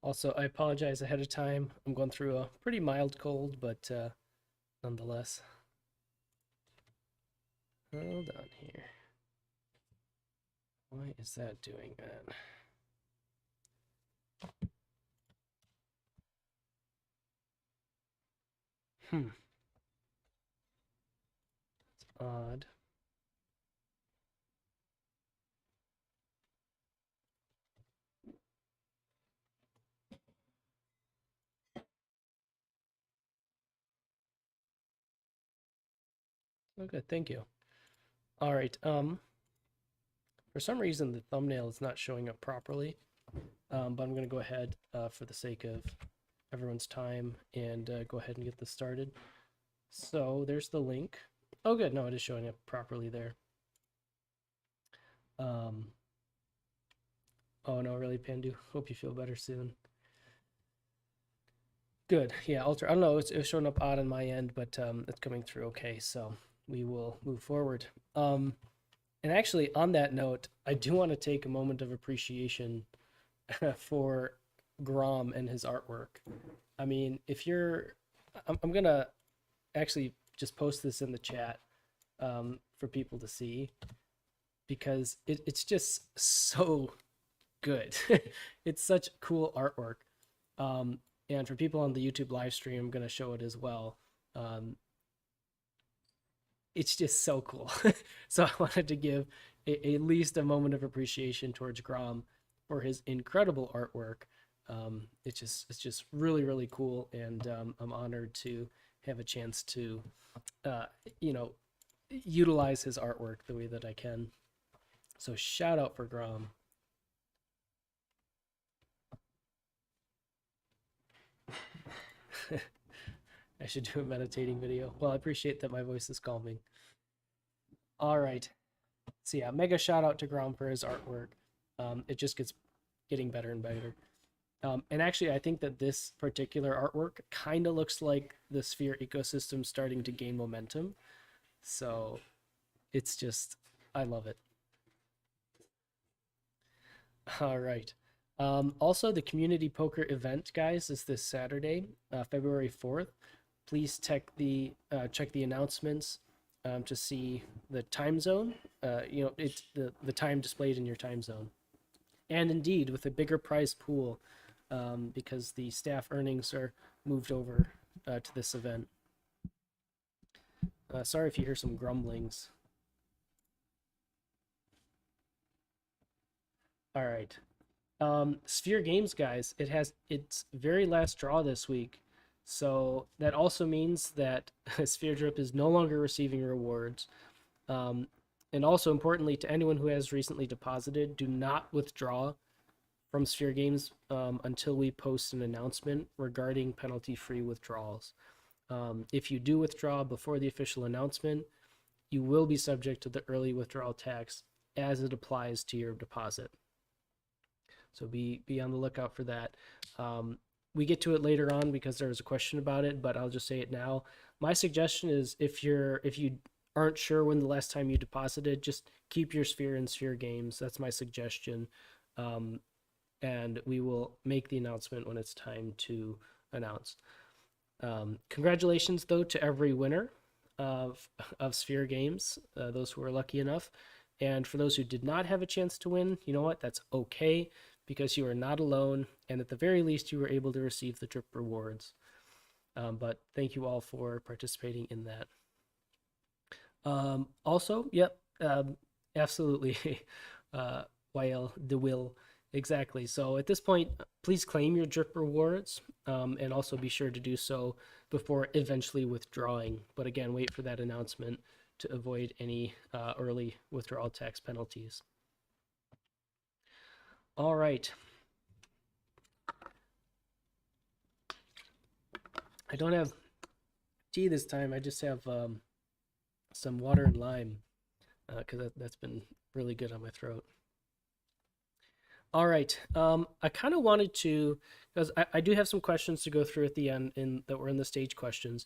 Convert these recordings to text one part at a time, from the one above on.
Also, I apologize ahead of time. I'm going through a pretty mild cold, but nonetheless. Hold on here. Why is that doing that? Hmm. It's odd. Okay, thank you. All right. For some reason the thumbnail is not showing up properly, but I'm gonna go ahead for the sake of everyone's time and go ahead and get this started. So there's the link. Oh, good. No, it is showing up properly there. Um, oh no, really, Pandu. Hope you feel better soon. Good. Yeah, alter. I don't know. It's showing up odd on my end, but it's coming through okay. So we will move forward. And actually, on that note, I do want to take a moment of appreciation for Grom and his artwork. I mean, if you're, I'm gonna actually just post this in the chat for people to see because it's just so good. It's such cool artwork. And for people on the YouTube live stream, I'm going to show it as well. It's just so cool. So I wanted to give at least a moment of appreciation towards Grom for his incredible artwork. It's just really really cool, and I'm honored to have a chance to, uh, you know, utilize his artwork the way that I can. So shout out for Grom. I should do a meditating video. Well, I appreciate that my voice is calming. All right. So yeah, mega shout out to Grom for his artwork. It just gets getting better and better. And actually, I think that this particular artwork kind of looks like the Sphere ecosystem starting to gain momentum. So it's just, I love it. All right. Also, the community poker event, guys, is this Saturday, February 4th. Please check the announcements to see the time zone. It's the time displayed in your time zone, and indeed with a bigger prize pool, because the staff earnings are moved over to this event. Sorry if you hear some grumblings. All right. Sphere Games, guys, it has its very last draw this week. So that also means that Sphere Drip is no longer receiving rewards. And also importantly, to anyone who has recently deposited, do not withdraw from Sphere Games until we post an announcement regarding penalty-free withdrawals. If you do withdraw before the official announcement, you will be subject to the early withdrawal tax as it applies to your deposit. So be on the lookout for that. We get to it later on because there was a question about it, but I'll just say it now. My suggestion is if you aren't sure when the last time you deposited, just keep your Sphere in Sphere Games. That's my suggestion. And we will make the announcement when it's time to announce. Congratulations, though, to every winner of Sphere Games, those who were lucky enough. And for those who did not have a chance to win, you know what? That's okay, because you are not alone, and at the very least, you were able to receive the drip rewards. But thank you all for participating in that. Also, yep, absolutely. While the will, exactly. So at this point, please claim your drip rewards, and also be sure to do so before eventually withdrawing. But again, wait for that announcement to avoid any early withdrawal tax penalties. All right. I don't have tea this time. I just have some water and lime because that's been really good on my throat. All right. I kind of wanted to, because I do have some questions to go through at the end that were in the stage questions,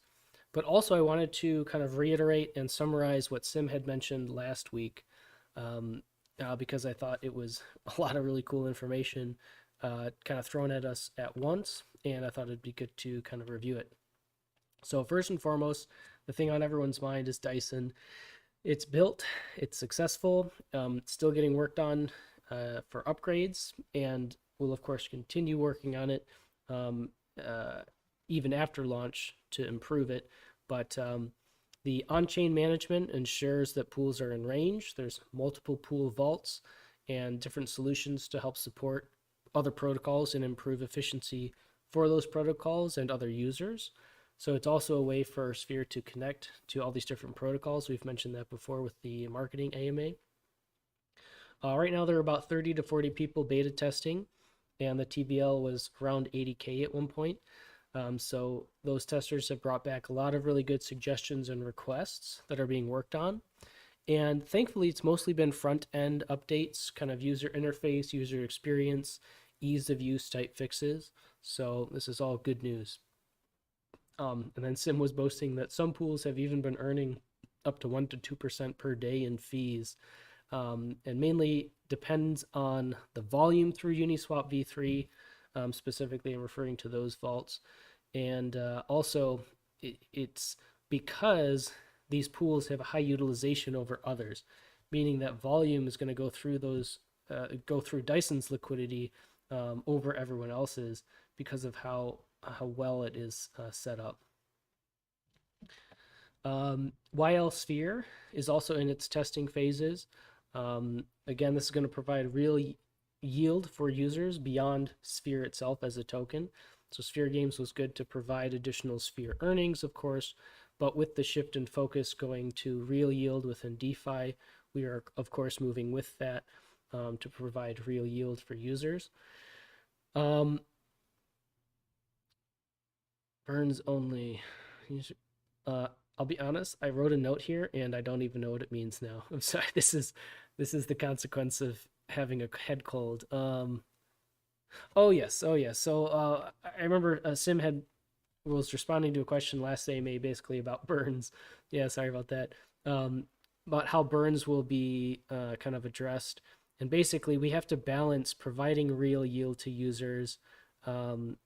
but also I wanted to kind of reiterate and summarize what Sim had mentioned last week, because I thought it was a lot of really cool information kind of thrown at us at once, and I thought it'd be good to kind of review it. So first and foremost, the thing on everyone's mind is Dyson. It's built, it's successful, it's still getting worked on for upgrades, and we'll of course continue working on it um, uh, even after launch to improve it. But the on-chain management ensures that pools are in range. There's multiple pool vaults and different solutions to help support other protocols and improve efficiency for those protocols and other users. So it's also a way for Sphere to connect to all these different protocols. We've mentioned that before with the marketing AMA. Right now, there are about 30 to 40 people beta testing, and the TBL was around 80K at one point. So those testers have brought back a lot of really good suggestions and requests that are being worked on. And thankfully, it's mostly been front-end updates, kind of user interface, user experience, ease of use type fixes. So this is all good news. And then Sim was boasting that some pools have even been earning up to 1 to 2% per day in fees. And mainly depends on the volume through Uniswap v3. Specifically, I'm referring to those vaults. And also, it's because these pools have a high utilization over others, meaning that volume is going to go through Dyson's liquidity over everyone else's because of how well it is set up. YL Sphere is also in its testing phases. Again, this is going to provide real yield for users beyond Sphere itself as a token. So Sphere Games was good to provide additional Sphere earnings, of course, but with the shift in focus going to real yield within DeFi, we are, of course, moving with that to provide real yield for users. Burns only. I'll be honest, I wrote a note here and I don't even know what it means now. I'm sorry. This is the consequence of having a head cold. Oh yes. So I remember Sim was responding to a question last AMA basically about burns. Yeah, sorry about that. About how burns will be kind of addressed. And basically, we have to balance providing real yield to users and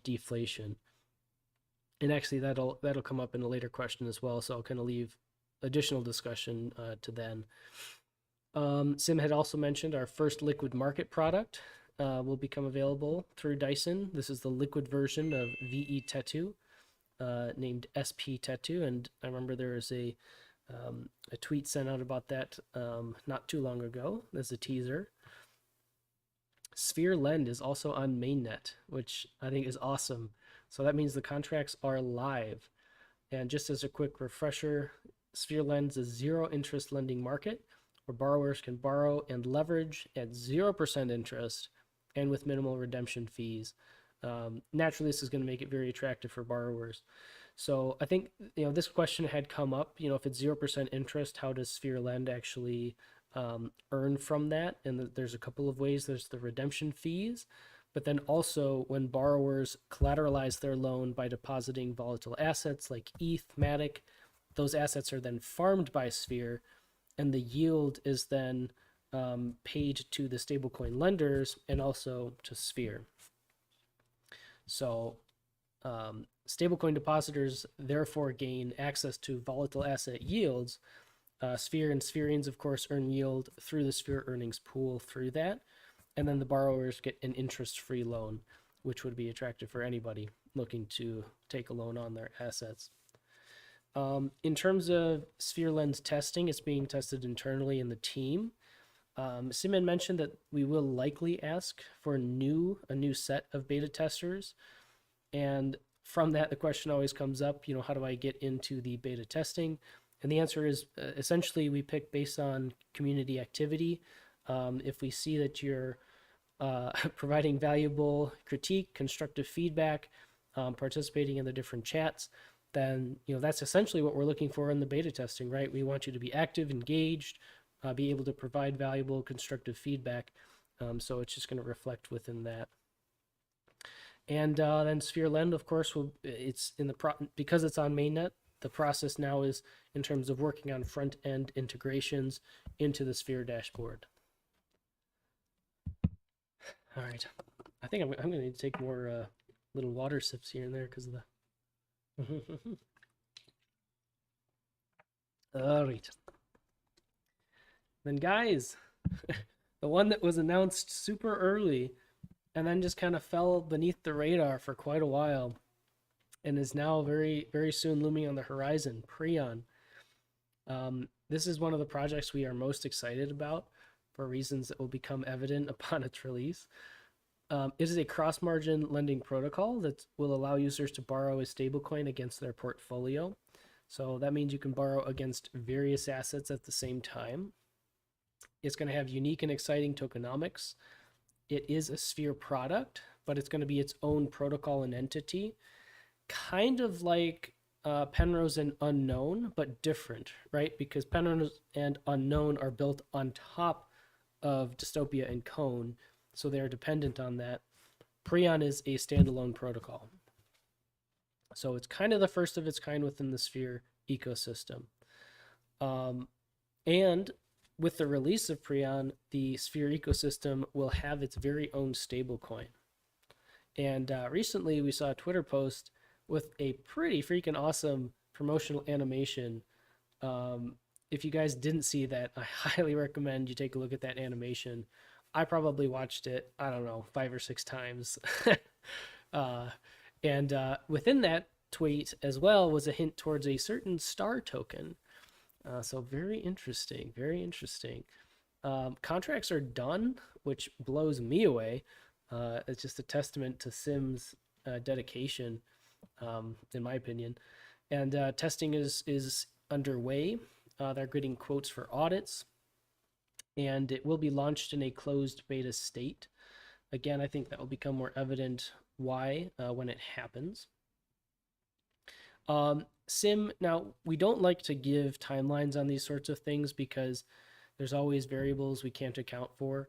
deflation. And actually, that'll come up in a later question as well. So I'll kind of leave additional discussion to then. Sim had also mentioned our first liquid market product will become available through Dyson. This is the liquid version of VE Tattoo, named SP Tattoo, and I remember there was a tweet sent out about that not too long ago as a teaser. SphereLend is also on mainnet, which I think is awesome. So that means the contracts are live. And just as a quick refresher, SphereLend is a zero interest lending market where borrowers can borrow and leverage at 0% interest and with minimal redemption fees. Naturally, this is going to make it very attractive for borrowers. So I think this question had come up. If it's 0% interest, how does SphereLend actually earn from that? And there's a couple of ways. There's the redemption fees, but then also when borrowers collateralize their loan by depositing volatile assets like ETH, Matic, those assets are then farmed by Sphere, and the yield is then paid to the stablecoin lenders and also to Sphere. So stablecoin depositors therefore gain access to volatile asset yields. Sphere and Spherians, of course, earn yield through the Sphere earnings pool through that. And then the borrowers get an interest-free loan, which would be attractive for anybody looking to take a loan on their assets. In terms of SphereLend's testing, it's being tested internally in the team. Simon mentioned that we will likely ask for a new set of beta testers. And from that, the question always comes up, how do I get into the beta testing? And the answer is essentially we pick based on community activity. If we see that you're providing valuable critique, constructive feedback, participating in the different chats, then that's essentially what we're looking for in the beta testing, right? We want you to be active, engaged, be able to provide valuable, constructive feedback. So it's just going to reflect within that. And then SphereLend, of course, because it's on mainnet. The process now is in terms of working on front-end integrations into the Sphere dashboard. All right. I think I'm going to need to take more little water sips here and there because of the. All right. Then, guys, the one that was announced super early and then just kind of fell beneath the radar for quite a while and is now very, very soon looming on the horizon, Preon. This is one of the projects we are most excited about for reasons that will become evident upon its release. It is a cross-margin lending protocol that will allow users to borrow a stablecoin against their portfolio. So that means you can borrow against various assets at the same time. It's going to have unique and exciting tokenomics. It is a Sphere product, but it's going to be its own protocol and entity, kind of like Penrose and Unknown, but different, right? Because Penrose and Unknown are built on top of Dystopia and Cone, so they're dependent on that. Prion is a standalone protocol. So it's kind of the first of its kind within the Sphere ecosystem. And with the release of Prion, the Sphere ecosystem will have its very own stablecoin. And recently we saw a Twitter post with a pretty freaking awesome promotional animation. If you guys didn't see that, I highly recommend you take a look at that animation. I probably watched it, I don't know, 5 or 6 times. And within that tweet as well was a hint towards a certain star token. So very interesting, very interesting. Contracts are done, which blows me away. It's just a testament to Sim's dedication, in my opinion. And testing is underway. They're getting quotes for audits, and it will be launched in a closed beta state. Again, I think that will become more evident why when it happens. Sim, now we don't like to give timelines on these sorts of things because there's always variables we can't account for.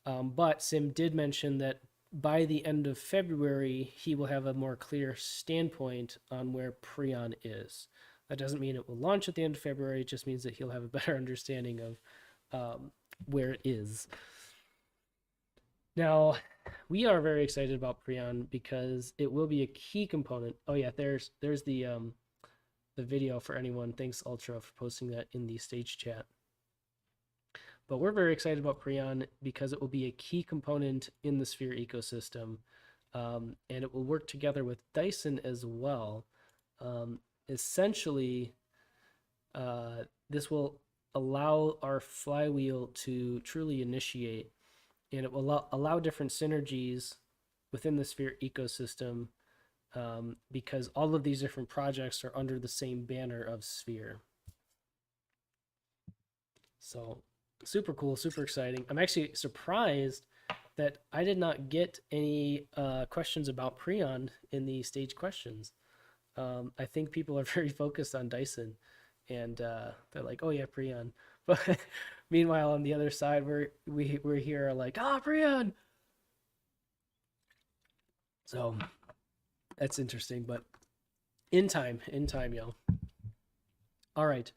But Sim did mention that by the end of February, he will have a more clear standpoint on where Prion is. That doesn't mean it will launch at the end of February. It just means that he'll have a better understanding of where it is. Now, we are very excited about Prion because it will be a key component. Oh yeah, there's the video for anyone. Thanks Ultra for posting that in the stage chat. But we're very excited about Prion because it will be a key component in the Sphere ecosystem, and it will work together with Dyson as well. Essentially, this will allow our flywheel to truly initiate, and it will allow different synergies within the Sphere ecosystem, because all of these different projects are under the same banner of Sphere. So super cool, super exciting. I'm actually surprised that I did not get any questions about Prion in the stage questions. I think people are very focused on Dyson, and they're like, "Oh yeah, Prion." But meanwhile, on the other side, we're here like, "Ah, Prion." So that's interesting, but in time, yo. All right.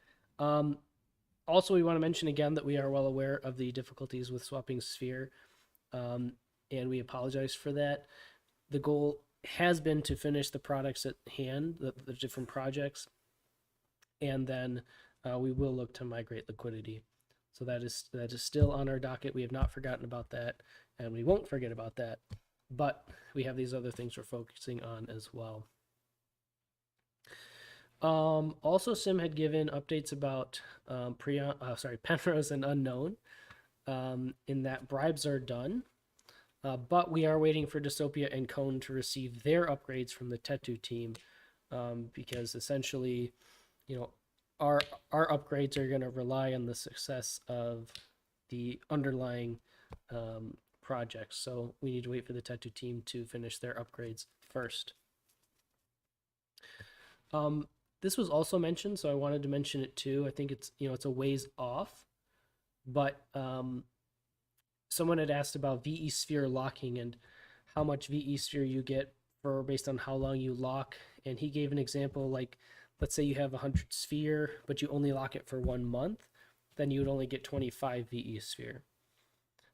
Also, we want to mention again that we are well aware of the difficulties with swapping Sphere, and we apologize for that. The goal has been to finish the products at hand, the different projects, and then we will look to migrate liquidity. So that is still on our docket. We have not forgotten about that, and we won't forget about that. But we have these other things we're focusing on as well. Also, Sim had given updates about Penrose and Unknown, in that bribes are done, but we are waiting for Dystopia and Cone to receive their upgrades from the Tetu team, because essentially, our upgrades are going to rely on the success of the underlying projects. So we need to wait for the Tetu team to finish their upgrades first. This was also mentioned, so I wanted to mention it too. I think it's it's a ways off, but someone had asked about VE Sphere locking and how much VE Sphere you get for based on how long you lock, and he gave an example like, let's say you have 100 Sphere, but you only lock it for 1 month, then you would only get 25 VE Sphere.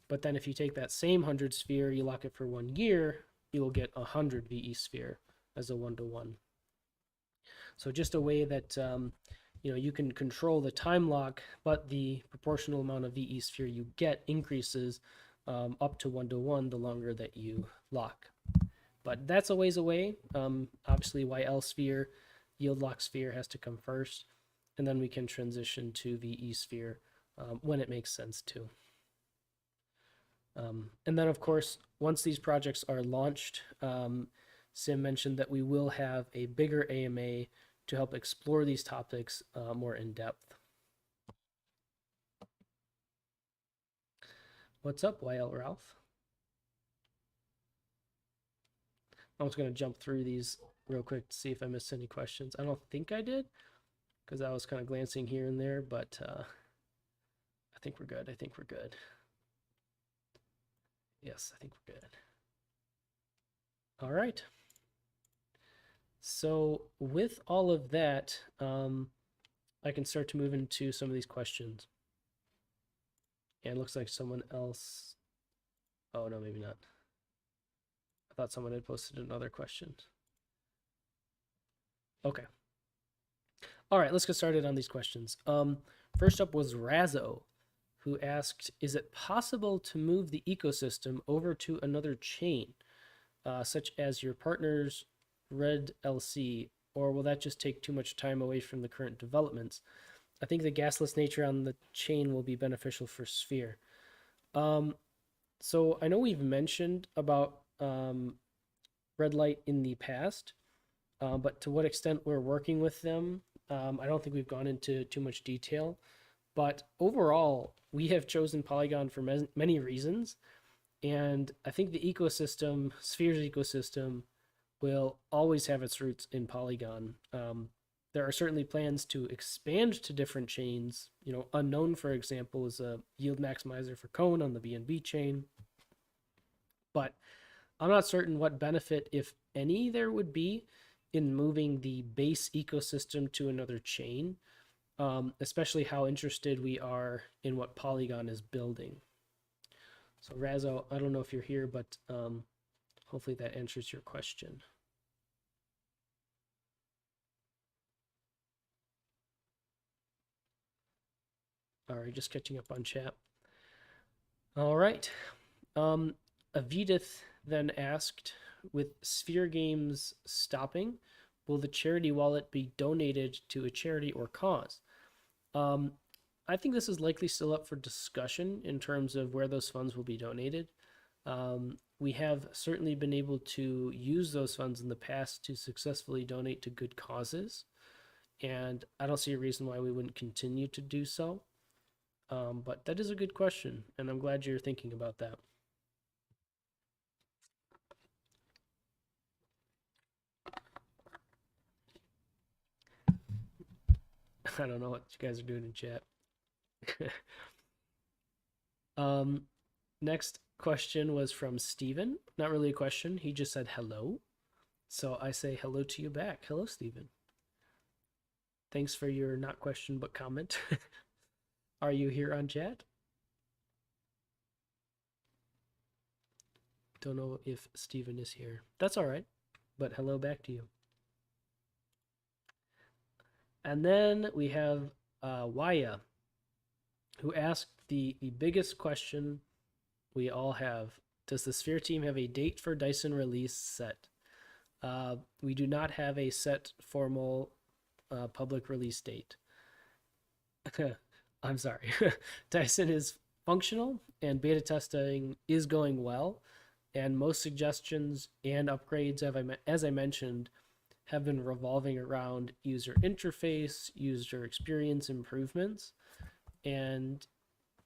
But then if you take that same 100 sphere, you lock it for 1 year, you will get 100 VE sphere as a 1-to-1. So just a way that you can control the time lock, but the proportional amount of VE sphere you get increases up to 1-to-1 the longer that you lock. But that's a ways away. Obviously, YL sphere, yield lock sphere has to come first, and then we can transition to VE sphere when it makes sense to. And then, of course, once these projects are launched, Sim mentioned that we will have a bigger AMA to help explore these topics more in depth. What's up, YL Ralph? I'm just going to jump through these real quick to see if I missed any questions. I don't think I did, because I was kind of glancing here and there, but I think we're good. I think we're good. Yes, I think we're good. All right. So with all of that, I can start to move into some of these questions. And it looks like someone else. Oh, no, maybe not. I thought someone had posted another question. Okay. All right, let's get started on these questions. First up was Razzo, who asked, is it possible to move the ecosystem over to another chain, such as your partner's Red LC, or will that just take too much time away from the current developments? I think the gasless nature on the chain will be beneficial for Sphere. So I know we've mentioned about Red Light in the past, but to what extent we're working with them, I don't think we've gone into too much detail. But overall, we have chosen Polygon for many reasons. And I think the ecosystem, Sphere's ecosystem, will always have its roots in Polygon. There are certainly plans to expand to different chains. Unknown, for example, is a yield maximizer for Cone on the BNB chain. But I'm not certain what benefit, if any, there would be in moving the base ecosystem to another chain, especially how interested we are in what Polygon is building. So Razzo, I don't know if you're here, but hopefully that answers your question. All right, just catching up on chat. All right. Avidith then asked, with Sphere Games stopping, will the charity wallet be donated to a charity or cause? I think this is likely still up for discussion in terms of where those funds will be donated. We have certainly been able to use those funds in the past to successfully donate to good causes, and I don't see a reason why we wouldn't continue to do so. But that is a good question, and I'm glad you're thinking about that. I don't know what you guys are doing in chat. Next question was from Steven. Not really a question. He just said hello. So I say hello to you back. Hello, Steven. Thanks for your not question but comment. Are you here on chat? Don't know if Steven is here. That's all right. But hello back to you. And then we have Waya, who asked the biggest question we all have. Does the Sphere team have a date for Dyson release set? We do not have a set formal public release date. I'm sorry. Dyson is functional and beta testing is going well. And most suggestions and upgrades, as I mentioned, have been revolving around user interface, user experience improvements. And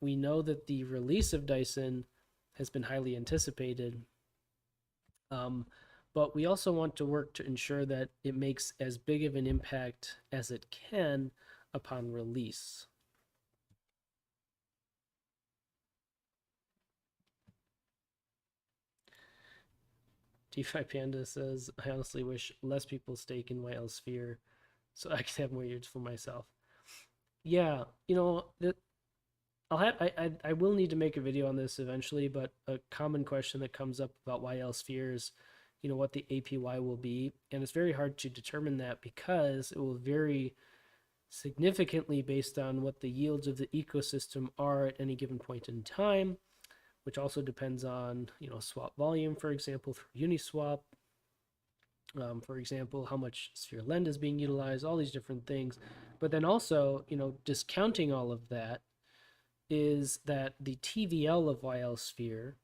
we know that the release of Dyson has been highly anticipated. But we also want to work to ensure that it makes as big of an impact as it can upon release. DeFi Panda says, I honestly wish less people stake in YL Sphere so I could have more yields for myself. Yeah, I will need to make a video on this eventually, but a common question that comes up about YL spheres, what the APY will be, and it's very hard to determine that because it will vary significantly based on what the yields of the ecosystem are at any given point in time, which also depends on, swap volume, for example, through Uniswap, for example, how much SphereLend is being utilized, all these different things. But then also, discounting all of that is that the TVL of YL Sphere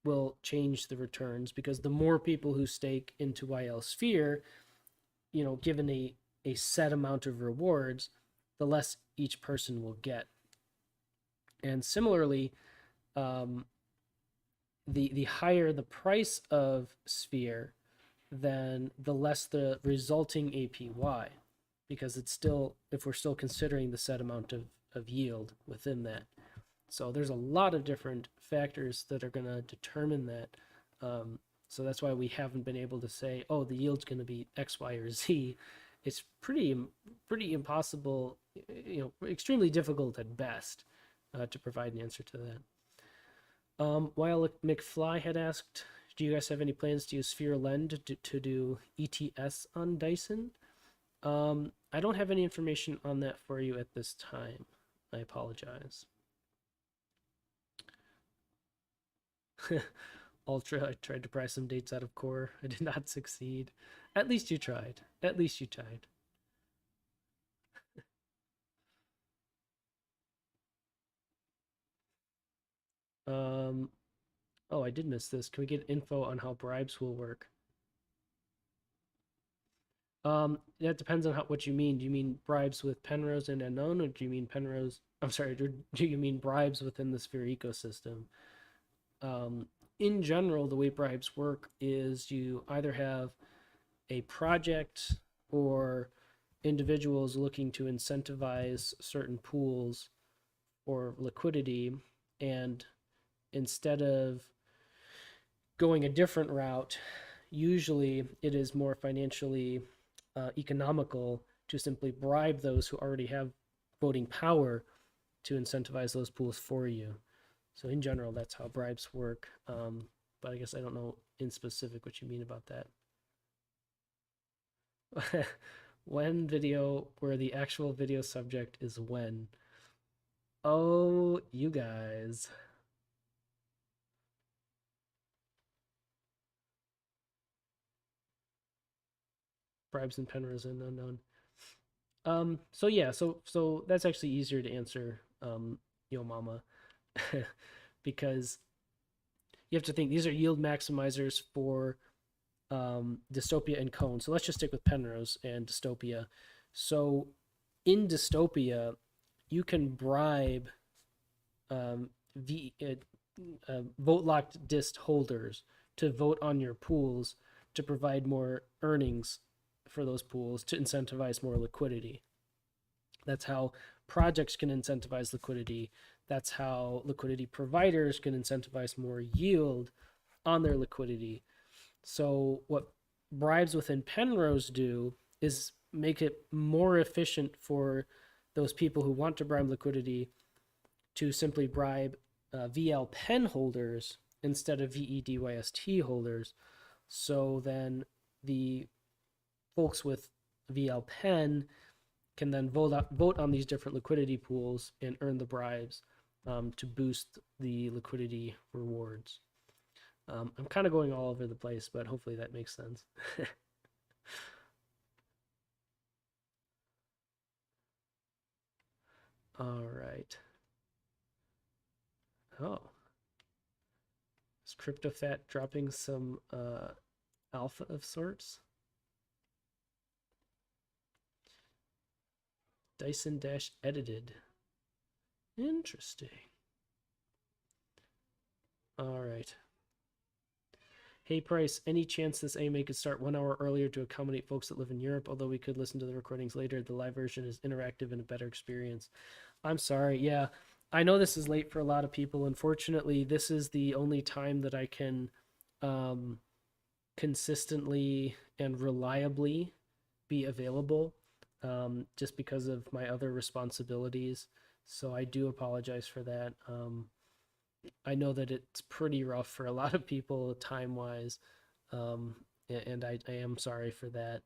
will change the returns because the more people who stake into YL Sphere, given a set amount of rewards, the less each person will get. And similarly, the higher the price of Sphere, then the less the resulting APY, because it's still, if we're still considering the set amount of yield within that. So there's a lot of different factors that are going to determine that. So that's why we haven't been able to say, oh, the yield's going to be X, Y, or Z. It's pretty impossible, extremely difficult at best to provide an answer to that. While McFly had asked, do you guys have any plans to use SphereLend to do ETS on Dyson? I don't have any information on that for you at this time. I apologize. Ultra, I tried to pry some dates out of Core. I did not succeed. At least you tried. At least you tried. Oh, I did miss this. Can we get info on how bribes will work? That depends on what you mean. Do you mean bribes with Penrose and Unknown, or do you mean Penrose? I'm sorry, do you mean bribes within the Sphere ecosystem? In general, the way bribes work is you either have a project or individuals looking to incentivize certain pools or liquidity, and instead of going a different route, usually it is more financially economical to simply bribe those who already have voting power to incentivize those pools for you. So in general, that's how bribes work. But I guess I don't know in specific what you mean about that. When video where the actual video subject is when? Oh, you guys. Bribes and Penrose and Unknown. So yeah, so that's actually easier to answer, Yo Mama, because you have to think these are yield maximizers for Dystopia and Cone. So let's just stick with Penrose and Dystopia. So in Dystopia, you can bribe vote locked dist holders to vote on your pools to provide more earnings for those pools to incentivize more liquidity. That's how projects can incentivize liquidity. That's how liquidity providers can incentivize more yield on their liquidity. So what bribes within Penrose do is make it more efficient for those people who want to bribe liquidity to simply bribe VL pen holders instead of VEDYST holders. So then the folks with VL pen can then vote on these different liquidity pools and earn the bribes to boost the liquidity rewards. I'm kind of going all over the place, but hopefully that makes sense. All right. Oh, is CryptoFat dropping some alpha of sorts? Dyson dash edited. Interesting. All right. Hey Price, any chance this AMA could start 1 hour earlier to accommodate folks that live in Europe? Although we could listen to the recordings later, the live version is interactive and a better experience. I'm sorry. Yeah, I know this is late for a lot of people. Unfortunately, this is the only time that I can consistently and reliably be available, just because of my other responsibilities. So I do apologize for that. I know that it's pretty rough for a lot of people time wise, um, and I am sorry for that.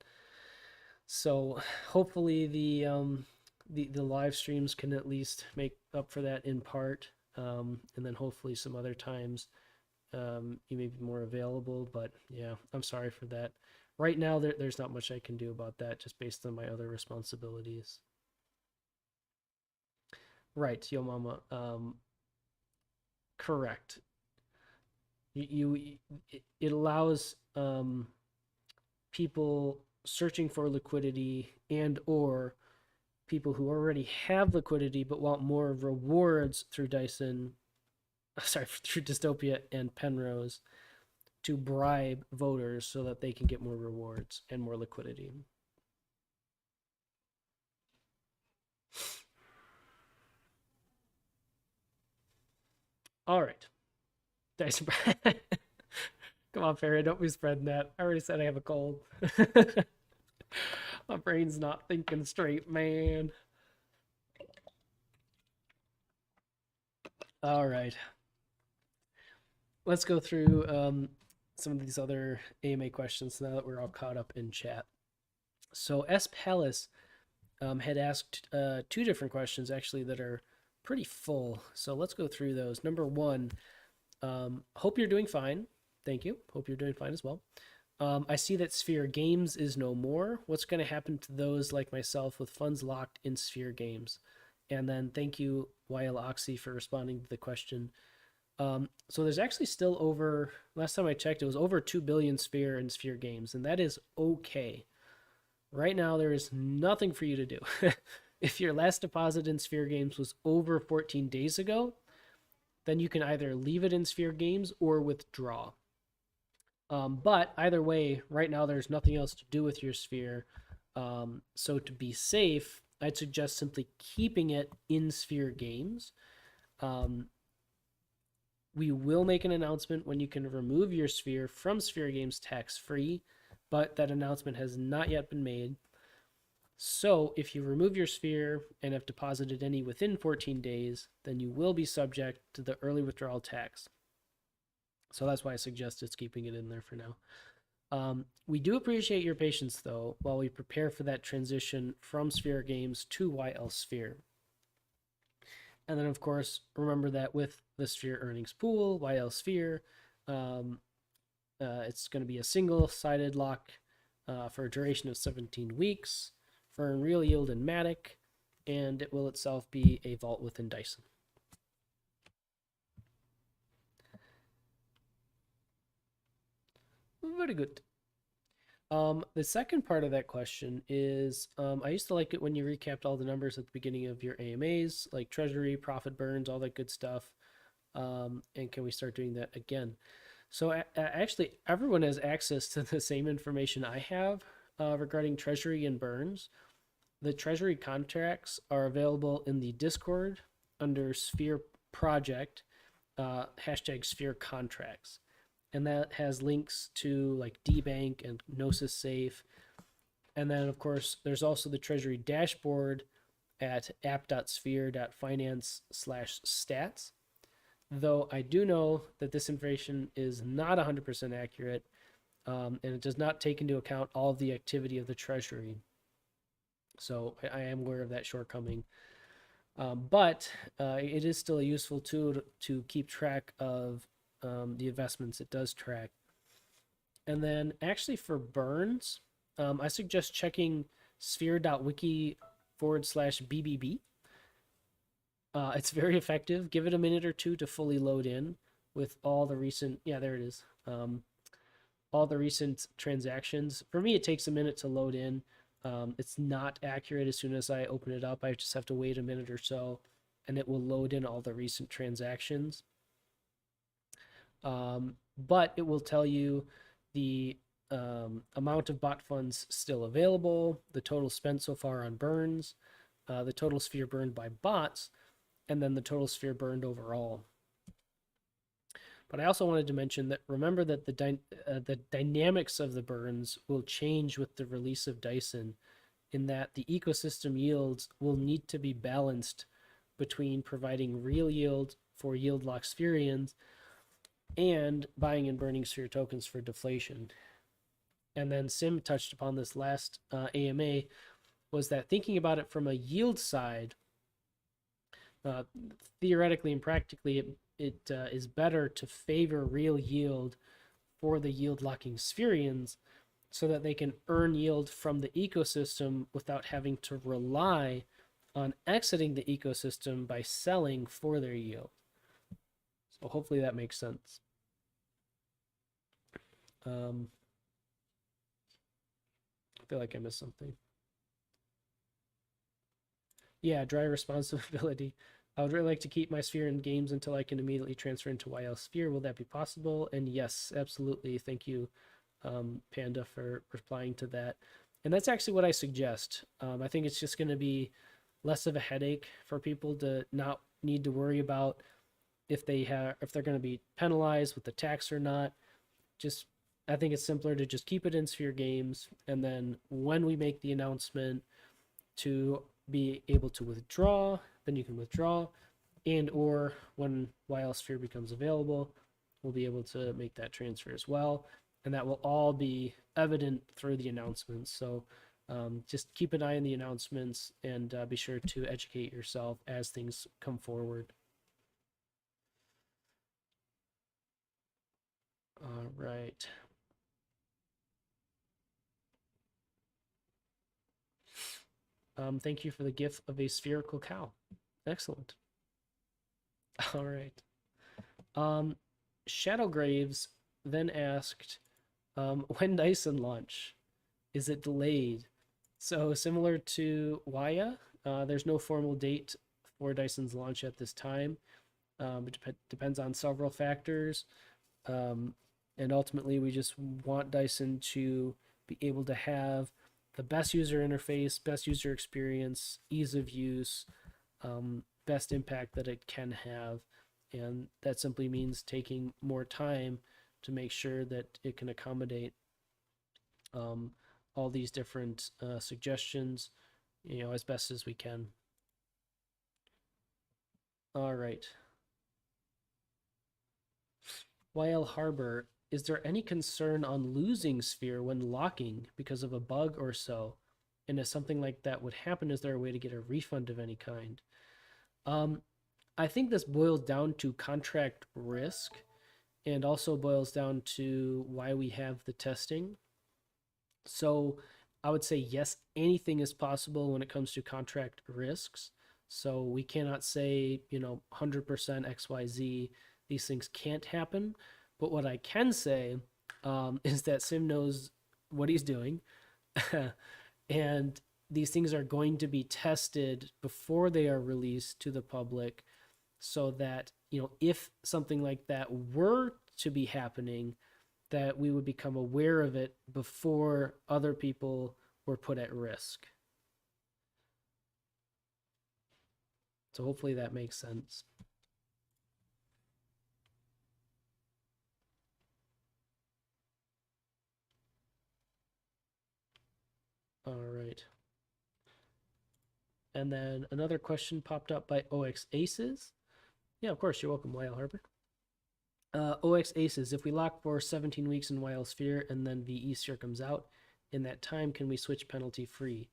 So hopefully the live streams can at least make up for that in part, and then hopefully some other times you may be more available. But yeah, I'm sorry for that. Right now, there's not much I can do about that, just based on my other responsibilities. Right, Yo Mama. Correct. It allows people searching for liquidity and or people who already have liquidity but want more rewards through Dyson, sorry, through Dystopia and Penrose to bribe voters so that they can get more rewards and more liquidity. All right. Dyson. Come on, Farrah, don't be spreading that. I already said I have a cold. My brain's not thinking straight, man. All right. Let's go through some of these other AMA questions now that we're all caught up in chat. So S. Palace had asked two different questions actually that are pretty full. So let's go through those. Number one, hope you're doing fine. Thank you. Hope you're doing fine as well. I see that Sphere Games is no more. What's going to happen to those like myself with funds locked in Sphere Games? And then thank you, YL Oxy, for responding to the question. So there's actually still over, last time I checked, it was over 2 billion Sphere and Sphere Games, and that is okay. Right now, there is nothing for you to do. If your last deposit in Sphere Games was over 14 days ago, then you can either leave it in Sphere Games or withdraw. But either way, right now there's nothing else to do with your Sphere. So to be safe, I'd suggest simply keeping it in Sphere Games. We will make an announcement when you can remove your Sphere from Sphere Games tax-free, but that announcement has not yet been made. So if you remove your Sphere and have deposited any within 14 days, then you will be subject to the early withdrawal tax. So that's why I suggest it's keeping it in there for now. We do appreciate your patience, though, while we prepare for that transition from Sphere Games to YL Sphere. And then, of course, remember that with the Sphere earnings pool, YL Sphere, it's going to be a single-sided lock for a duration of 17 weeks for real yield and Matic, and it will itself be a vault within Dyson. Very good. The second part of that question is, I used to like it when you recapped all the numbers at the beginning of your AMAs, like treasury, profit burns, all that good stuff. And can we start doing that again? So actually, everyone has access to the same information I have regarding treasury and burns. The treasury contracts are available in the Discord under Sphere Project, hashtag Sphere Contracts. And that has links to like DBank and Gnosis Safe. And then, of course, there's also the treasury dashboard at app.sphere.finance/stats. Though I do know that this information is not 100% accurate, and it does not take into account all of the activity of the treasury. So I am aware of that shortcoming. But it is still a useful tool to keep track of the investments it does track. And then actually for burns, I suggest checking sphere.wiki/BBB. It's very effective. Give it a minute or two to fully load in with all the recent, yeah, there it is. All the recent transactions. For me, it takes a minute to load in. It's not accurate as soon as I open it up. I just have to wait a minute or so, and it will load in all the recent transactions. But it will tell you the amount of bot funds still available, the total spent so far on burns, the total Sphere burned by bots, and then the total Sphere burned overall. But I also wanted to mention that remember that the dynamics of the burns will change with the release of Dyson, in that the ecosystem yields will need to be balanced between providing real yield for yield lock Spherians and buying and burning Sphere tokens for deflation. And then Sim touched upon this last AMA, was that thinking about it from a yield side, theoretically and practically, it is better to favor real yield for the yield locking Spherians so that they can earn yield from the ecosystem without having to rely on exiting the ecosystem by selling for their yield. So hopefully that makes sense. I feel like I missed something. Yeah, dry responsibility. I would really like to keep my Sphere in games until I can immediately transfer into YL Sphere. Will that be possible? And yes, absolutely. Thank you, Panda, for replying to that. And that's actually what I suggest. I think it's just going to be less of a headache for people to not need to worry about if they're going to be penalized with the tax or not. Just I think it's simpler to just keep it in Sphere games, and then when we make the announcement to be able to withdraw, then you can withdraw, and or when YL Sphere becomes available, we'll be able to make that transfer as well, and that will all be evident through the announcements. So just keep an eye on the announcements and be sure to educate yourself as things come forward. All right. Thank you for the gift of a spherical cow. Excellent. All right. Shadow Graves then asked, when Dyson launch? Is it delayed? So similar to Waya, there's no formal date for Dyson's launch at this time. It depends on several factors. And ultimately, we just want Dyson to be able to have the best user interface, best user experience, ease of use, best impact that it can have. And that simply means taking more time to make sure that it can accommodate all these different suggestions, as best as we can. All right. YL Harbor, is there any concern on losing Sphere when locking because of a bug or so? And if something like that would happen, is there a way to get a refund of any kind? I think this boils down to contract risk and also boils down to why we have the testing. So I would say yes, anything is possible when it comes to contract risks. So we cannot say, 100% XYZ, these things can't happen. But what I can say is that Sim knows what he's doing. And these things are going to be tested before they are released to the public so that, if something like that were to be happening, that we would become aware of it before other people were put at risk. So hopefully that makes sense. All right. And then another question popped up by OX Aces. Yeah, of course, you're welcome, YL Harbor. OX Aces, if we lock for 17 weeks in YL Sphere and then VE Sphere comes out, in that time, can we switch penalty free?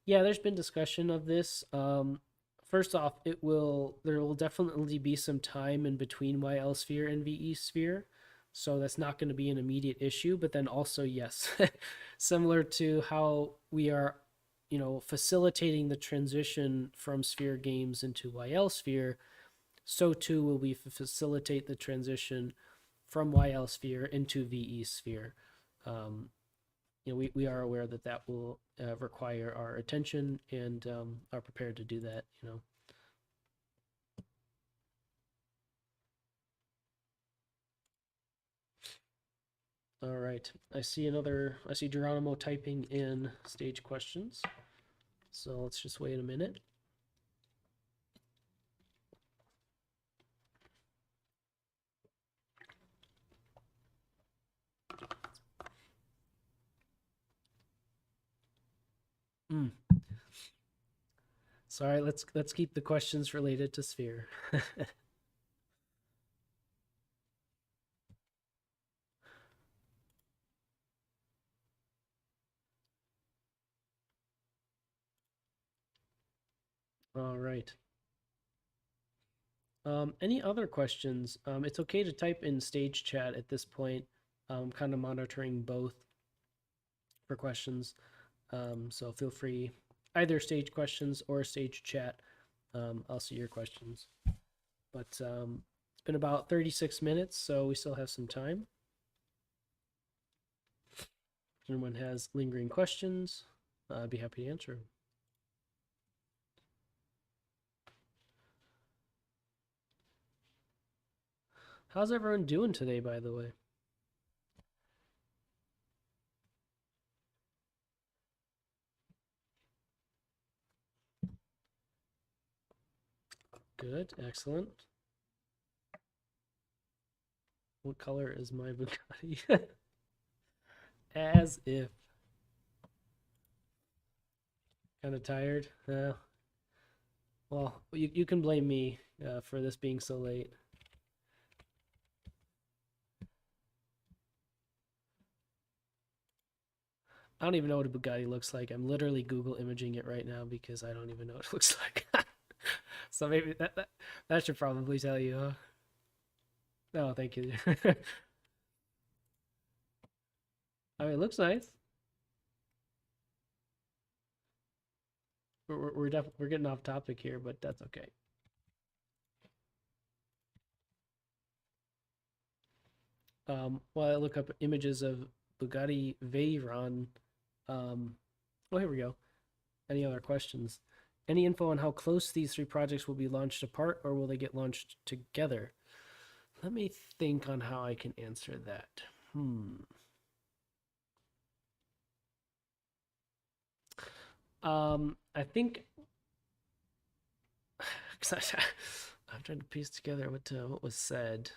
Yeah, there's been discussion of this. First off, there will definitely be some time in between YL Sphere and VE Sphere. So that's not going to be an immediate issue. But then also, yes, similar to how we are, facilitating the transition from Sphere games into YL Sphere, so too will we facilitate the transition from YL Sphere into VE Sphere. We are aware that that will require our attention and are prepared to do that. All right. I see Geronimo typing in stage questions. So let's just wait a minute. Sorry, let's keep the questions related to Sphere. All right. Any other questions? It's okay to type in stage chat at this point. Kind of monitoring both for questions. So feel free, either stage questions or stage chat. I'll see your questions. But it's been about 36 minutes, so we still have some time. If anyone has lingering questions, I'd be happy to answer. How's everyone doing today, by the way? Good, excellent. What color is my Bugatti? As if. Kind of tired. Well, you can blame me for this being so late. I don't even know what a Bugatti looks like. I'm literally Google imaging it right now because I don't even know what it looks like. So maybe that should probably tell you. Huh? No, thank you. I mean, it looks nice. We're getting off topic here, but that's okay. While I look up images of Bugatti Veyron, oh, here we go. Any other questions? Any info on how close these three projects will be launched apart, or will they get launched together? Let me think on how I can answer that. I think I'm trying to piece together what was said.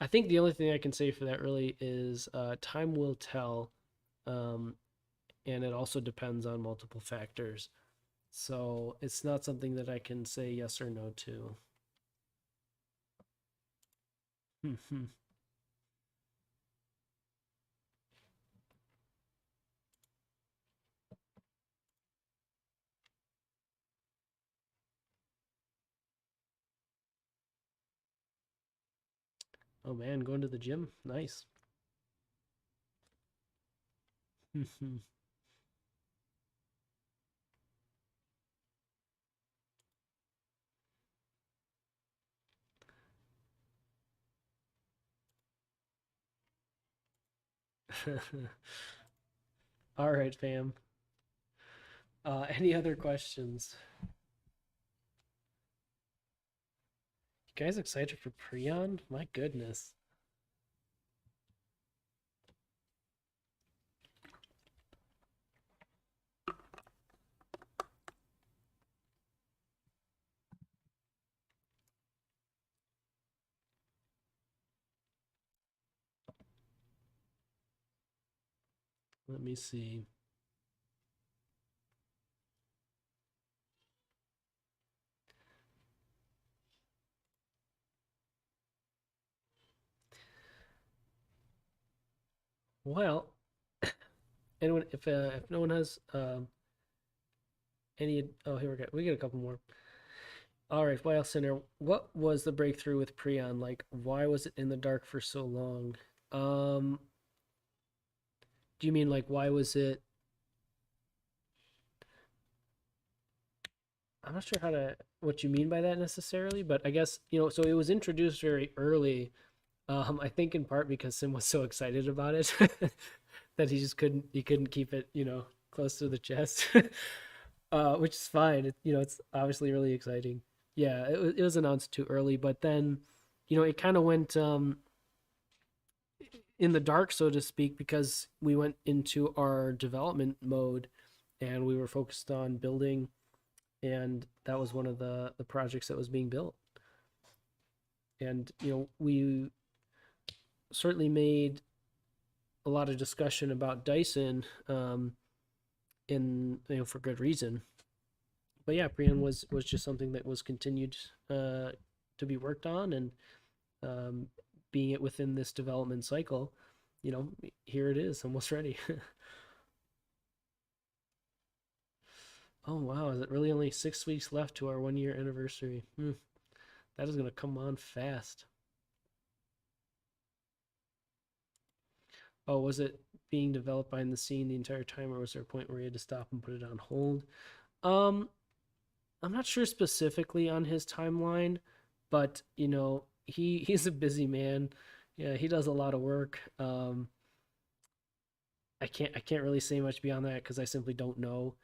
I think the only thing I can say for that really is time will tell, and it also depends on multiple factors. So it's not something that I can say yes or no to. Oh man, going to the gym, nice. All right, fam. Any other questions? You guys excited for Prion? My goodness. Let me see. Well, anyone, if no one has any, oh, here we get a couple more. All right, Wild Center, what was the breakthrough with Prion? Like, why was it in the dark for so long? Um, do you mean like why was it? I'm not sure how to what you mean by that necessarily, but I guess so it was introduced very early. I think in part because Sim was so excited about it that he couldn't keep it close to the chest, which is fine. It's obviously really exciting. Yeah, it was announced too early, but then it kind of went in the dark, so to speak, because we went into our development mode and we were focused on building, and that was one of the projects that was being built. And we certainly made a lot of discussion about Dyson, in for good reason. But yeah, Prion was just something that was continued to be worked on, and um, being it within this development cycle, you know, here it is, almost ready. Oh wow, is it really only 6 weeks left to our 1 year anniversary? That is gonna come on fast. Oh, was it being developed behind the scene the entire time, or was there a point where he had to stop and put it on hold? Um, I'm not sure specifically on his timeline, but he's a busy man. Yeah, he does a lot of work. I can't really say much beyond that because I simply don't know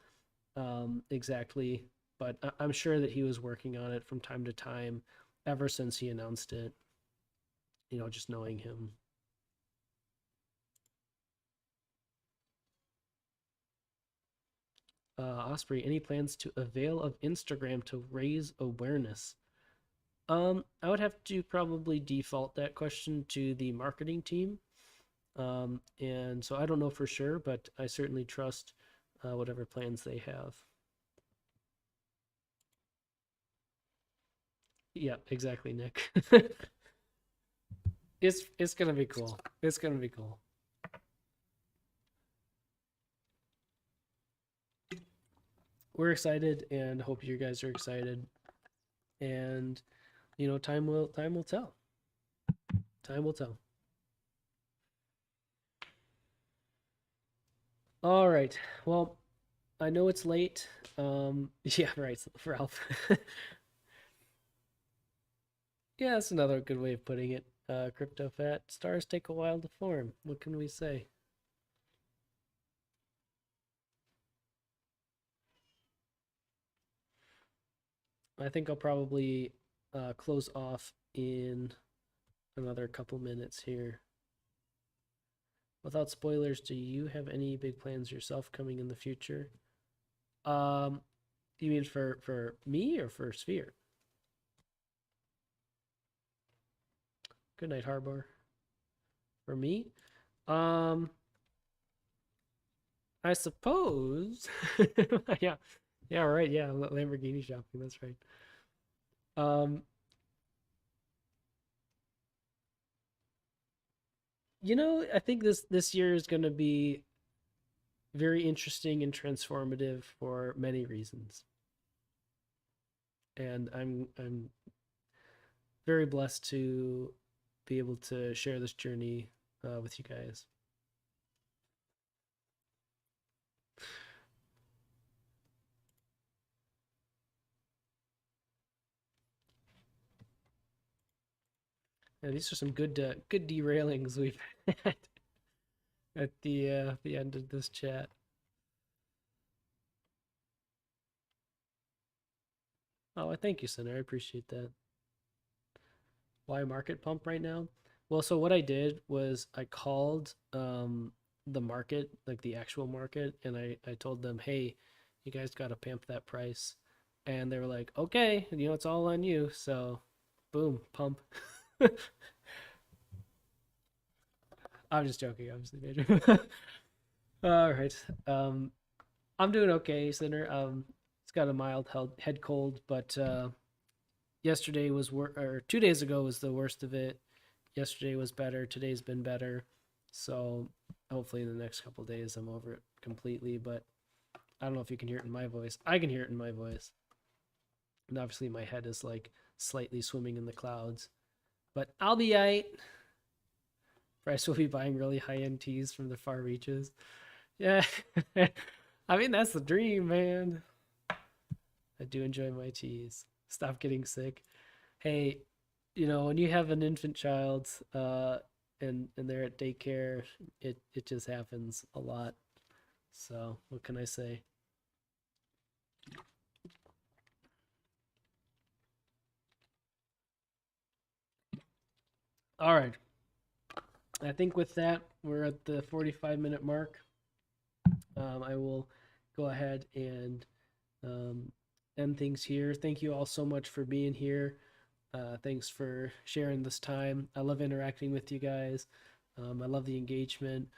exactly. But I'm sure that he was working on it from time to time ever since he announced it. Just knowing him. Osprey, any plans to avail of Instagram to raise awareness? I would have to probably default that question to the marketing team. And so I don't know for sure, but I certainly trust whatever plans they have. Yeah, exactly, Nick. It's gonna be cool. It's gonna be cool. We're excited and hope you guys are excited. And time will tell. Time will tell. All right. Well, I know it's late. Yeah, right, Ralph. Yeah, that's another good way of putting it. Crypto fat stars take a while to form. What can we say? I think I'll probably close off in another couple minutes here. Without spoilers, do you have any big plans yourself coming in the future? Um, you mean for me or for Sphere? Good night, Harbor. For me, um, I suppose. Yeah, yeah, right. Yeah, Lamborghini shopping. That's right. Um, I think this year is going to be very interesting and transformative for many reasons, and I'm very blessed to be able to share this journey with you guys. And these are some good derailings we've had at the end of this chat. Oh, I thank you, Senator. I appreciate that. Why market pump right now? Well, so what I did was I called the market, like the actual market, and I told them, hey, you guys got to pamp that price. And they were like, okay, it's all on you. So, boom, pump. I'm just joking, obviously, Major. All right. I'm doing okay, Sinner. It's got a mild head cold, but yesterday was or 2 days ago was the worst of it. Yesterday was better. Today's been better. So hopefully in the next couple days I'm over it completely. But I don't know if you can hear it in my voice. I can hear it in my voice, and obviously my head is like slightly swimming in the clouds. But I'll be alright. Bryce will be buying really high end teas from the far reaches. Yeah, I mean that's the dream, man. I do enjoy my teas. Stop getting sick. Hey, when you have an infant child, and they're at daycare, it just happens a lot. So what can I say? All right. I think with that, we're at the 45-minute mark. I will go ahead and end things here. Thank you all so much for being here. Thanks for sharing this time. I love interacting with you guys. I love the engagement.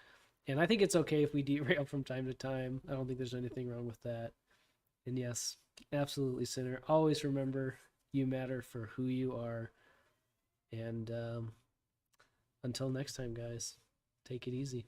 And I think it's okay if we derail from time to time. I don't think there's anything wrong with that. And yes, absolutely, Sinner. Always remember you matter for who you are. And until next time, guys, take it easy.